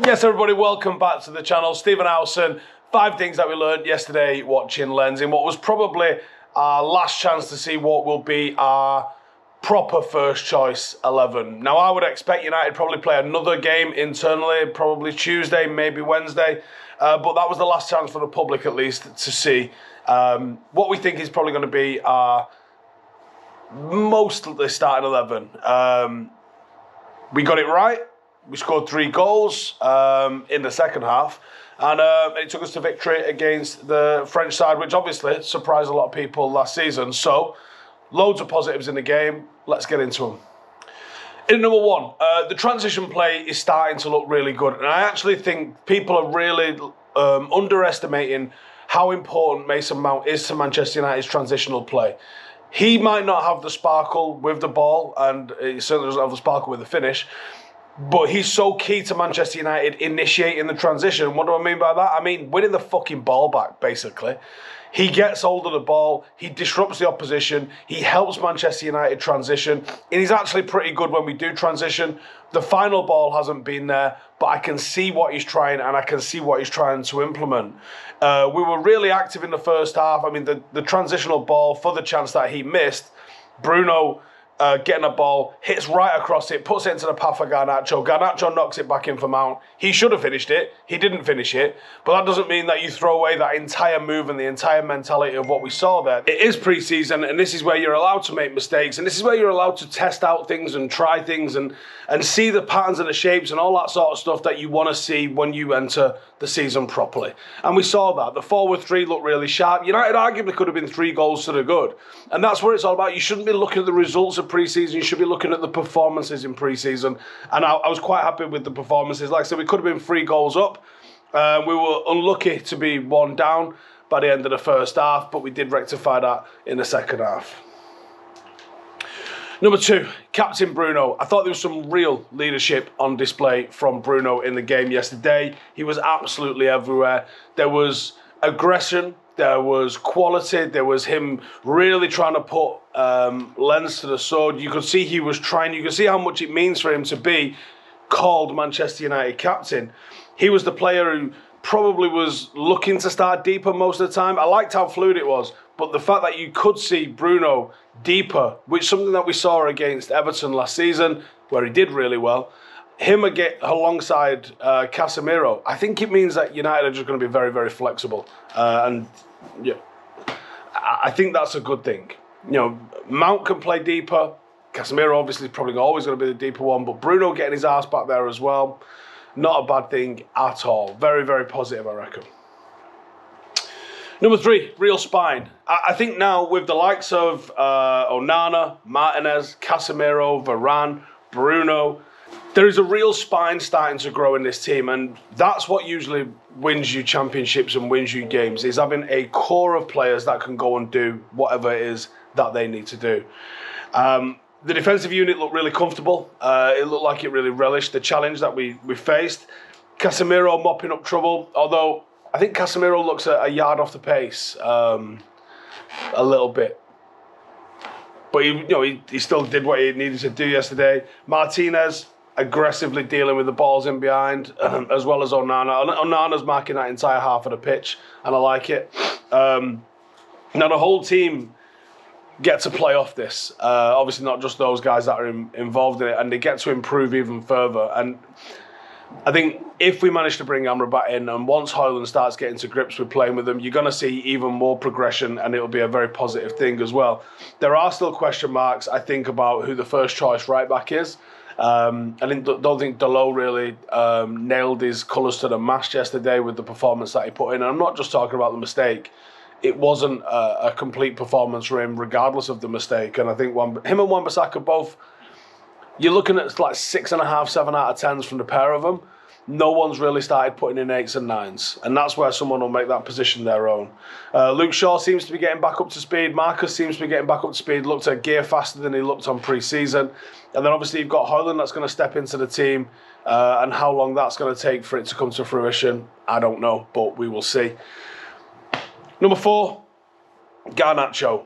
Yes, everybody, welcome back to the channel. Stephen Howson. 5 things that we learned yesterday watching Lens in what was probably our last chance to see what will be our proper first choice 11. Now, I would expect United probably play another game internally, probably Tuesday, maybe Wednesday. But that was the last chance for the public, at least, to see what we think is probably going to be our mostly starting 11. We got it right. We scored 3 goals in the second half. And it took us to victory against the French side, which obviously surprised a lot of people last season. So, loads of positives in the game. Let's get into them. In number 1, the transition play is starting to look really good. And I actually think people are really underestimating how important Mason Mount is to Manchester United's transitional play. He might not have the sparkle with the ball, and he certainly doesn't have the sparkle with the finish. But he's so key to Manchester United initiating the transition. What do I mean by that? I mean winning the fucking ball back, basically. He gets hold of the ball, he disrupts the opposition, he helps Manchester United transition, and he's actually pretty good when we do transition. The final ball hasn't been there, but I can see what he's trying, and I can see what he's trying to implement. We were really active in the first half. I mean, the transitional ball for the chance that he missed, Bruno getting a ball, hits right across it, puts it into the path for Garnacho. Garnacho knocks it back in for Mount. He should have finished it. He didn't finish it. But that doesn't mean that you throw away that entire move and the entire mentality of what we saw there. It is pre-season, and this is where you're allowed to make mistakes, and this is where you're allowed to test out things and try things and see the patterns and the shapes and all that sort of stuff that you want to see when you enter the season properly. And we saw that. The forward 3 looked really sharp. United arguably could have been 3 goals to the good. And that's what it's all about. You shouldn't be looking at the results of pre-season. You should be looking at the performances in pre-season. And I was quite happy with the performances. Like I said, we could have been 3 goals up. We were unlucky to be 1 down by the end of the first half, but we did rectify that in the second half. Number 2, Captain Bruno. I thought there was some real leadership on display from Bruno in the game yesterday. He was absolutely everywhere. There was aggression, there was quality, there was him really trying to put Lens to the sword. You could see he was trying, you could see how much it means for him to be called Manchester United captain. He was the player who probably was looking to start deeper most of the time. I liked how fluid it was, but the fact that you could see Bruno deeper, which is something that we saw against Everton last season, where he did really well, him alongside Casemiro, I think it means that United are just going to be very, very flexible. And yeah, I think that's a good thing. You know, Mount can play deeper. Casemiro obviously is probably always going to be the deeper one, but Bruno getting his arse back there as well, not a bad thing at all. Very, very positive, I reckon. Number 3, real spine. I think now with the likes of Onana, Martinez, Casemiro, Varane, Bruno, there is a real spine starting to grow in this team, and that's what usually wins you championships and wins you games, is having a core of players that can go and do whatever it is that they need to do. The defensive unit looked really comfortable. It looked like it really relished the challenge that we faced. Casemiro mopping up trouble, although I think Casemiro looks a yard off the pace a little bit. But he still did what he needed to do yesterday. Martinez aggressively dealing with the balls in behind, as well as Onana. Onana's marking that entire half of the pitch, and I like it. Now the whole team get to play off this. Obviously not just those guys that are involved in it, and they get to improve even further. And I think if we manage to bring Amrabat in, and once Howson starts getting to grips with playing with them, you're going to see even more progression, and it'll be a very positive thing as well. There are still question marks, I think, about who the first choice right back is. I don't think Dalot really nailed his colours to the mast yesterday with the performance that he put in. And I'm not just talking about the mistake. It wasn't a complete performance for him, regardless of the mistake. And I think him and Wan-Bissaka both, you're looking at like 6.5, 7 out of 10s from the pair of them. No one's really started putting in 8s and 9s. And that's where someone will make that position their own. Luke Shaw seems to be getting back up to speed. Marcus seems to be getting back up to speed. Looked at gear faster than he looked on pre-season. And then obviously you've got Howson that's going to step into the team. And how long that's going to take for it to come to fruition, I don't know. But we will see. Number 4, Garnacho.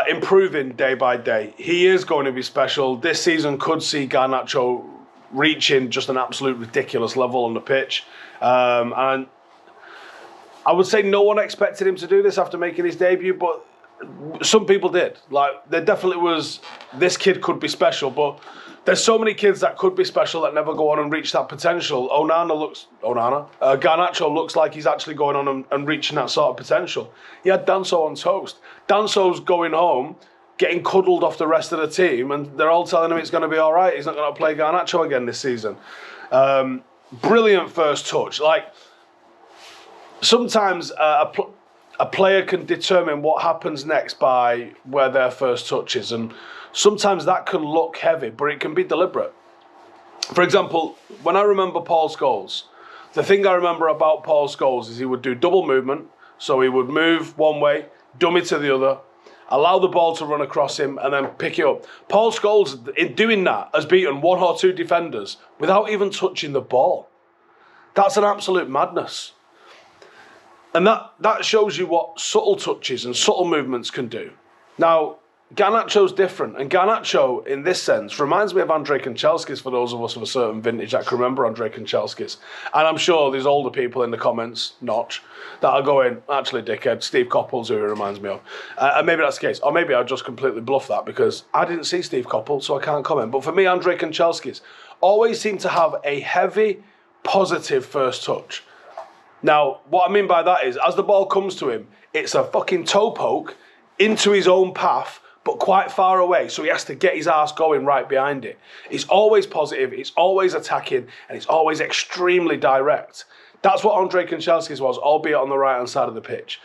Improving day by day. He is going to be special. This season could see Garnacho reaching just an absolute ridiculous level on the pitch. And I would say no one expected him to do this after making his debut, but some people did. Like, there definitely was, this kid could be special, but there's so many kids that could be special that never go on and reach that potential. Garnacho looks like he's actually going on and reaching that sort of potential. He had Danso on toast. Danso's going home, getting cuddled off the rest of the team, and they're all telling him it's going to be all right. He's not going to play Garnacho again this season. Brilliant first touch. Like, sometimes a player can determine what happens next by where their first touch is, and sometimes that can look heavy, but it can be deliberate. For example, when I remember Paul Scholes, the thing I remember about Paul Scholes is he would do double movement, so he would move one way, dummy to the other, allow the ball to run across him, and then pick it up. Paul Scholes, in doing that, has beaten 1 or 2 defenders without even touching the ball. That's an absolute madness. And that shows you what subtle touches and subtle movements can do. Now, Garnacho's different, and Garnacho, in this sense, reminds me of Andrei Kanchelskis, for those of us of a certain vintage that can remember Andrei Kanchelskis. And I'm sure there's older people in the comments, Notch, that are going, actually, dickhead, Steve Coppell's who he reminds me of. And maybe that's the case. Or maybe I just completely bluff that, because I didn't see Steve Coppell, so I can't comment. But for me, Andrei Kanchelskis always seemed to have a heavy, positive first touch. Now, what I mean by that is, as the ball comes to him, it's a fucking toe poke into his own path, but quite far away, so he has to get his arse going right behind it. It's always positive, it's always attacking, and it's always extremely direct. That's what Andrei Kanchelskis was, albeit on the right-hand side of the pitch.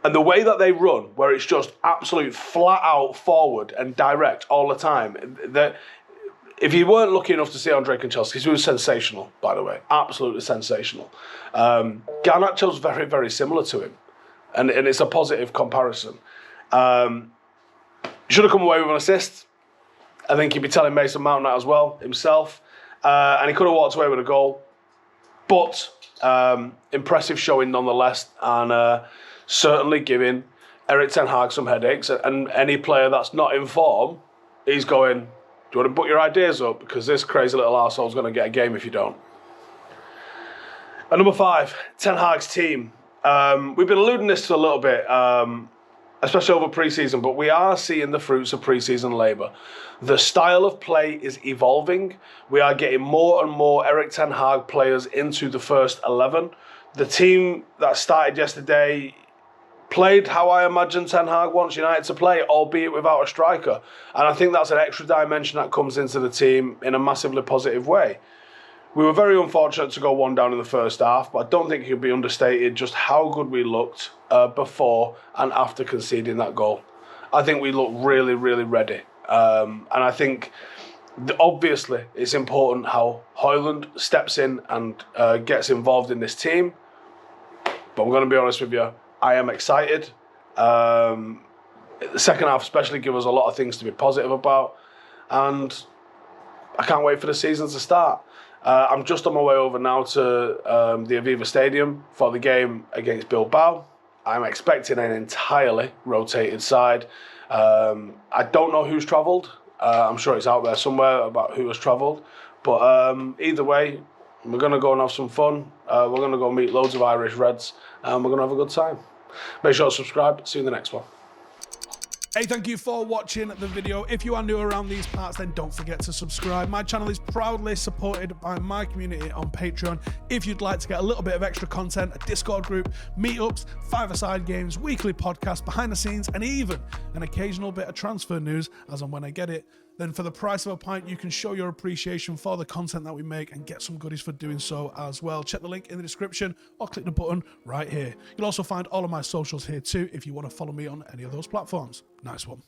And the way that they run, where it's just absolute flat-out forward and direct all the time, if you weren't lucky enough to see Andrei Kanchelskis, he was sensational, by the way, absolutely sensational. Garnacho's very, very similar to him, and it's a positive comparison. Should have come away with an assist. I think he'd be telling Mason Mount that as well, himself. And he could have walked away with a goal. But impressive showing nonetheless, and certainly giving Erik ten Hag some headaches. And any player that's not in form, he's going, do you want to put your ideas up? Because this crazy little arsehole's going to get a game if you don't. And number 5, Ten Hag's team. We've been alluding this to a little bit, especially over pre-season, but we are seeing the fruits of pre-season labour. The style of play is evolving. We are getting more and more Erik ten Hag players into the first 11. The team that started yesterday played how I imagine Ten Hag wants United to play, albeit without a striker. And I think that's an extra dimension that comes into the team in a massively positive way. We were very unfortunate to go 1 down in the first half, but I don't think it can be understated just how good we looked before and after conceding that goal. I think we looked really, really ready. And I think, obviously, it's important how Højlund steps in and gets involved in this team. But I'm going to be honest with you, I am excited. The second half especially give us a lot of things to be positive about. And I can't wait for the season to start. I'm just on my way over now to the Aviva Stadium for the game against Bilbao. I'm expecting an entirely rotated side. I don't know who's travelled. I'm sure it's out there somewhere about who has travelled. But either way, we're going to go and have some fun. We're going to go meet loads of Irish Reds, and we're going to have a good time. Make sure to subscribe. See you in the next one. Hey, thank you for watching the video. If you are new around these parts, then don't forget to subscribe. My channel is proudly supported by my community on Patreon. If you'd like to get a little bit of extra content, a Discord group, meetups, 5-a-side games, weekly podcasts, behind the scenes, and even an occasional bit of transfer news as and when I get it, then for the price of a pint, you can show your appreciation for the content that we make and get some goodies for doing so as well. Check the link in the description or click the button right here. You'll also find all of my socials here too if you want to follow me on any of those platforms. Nice one.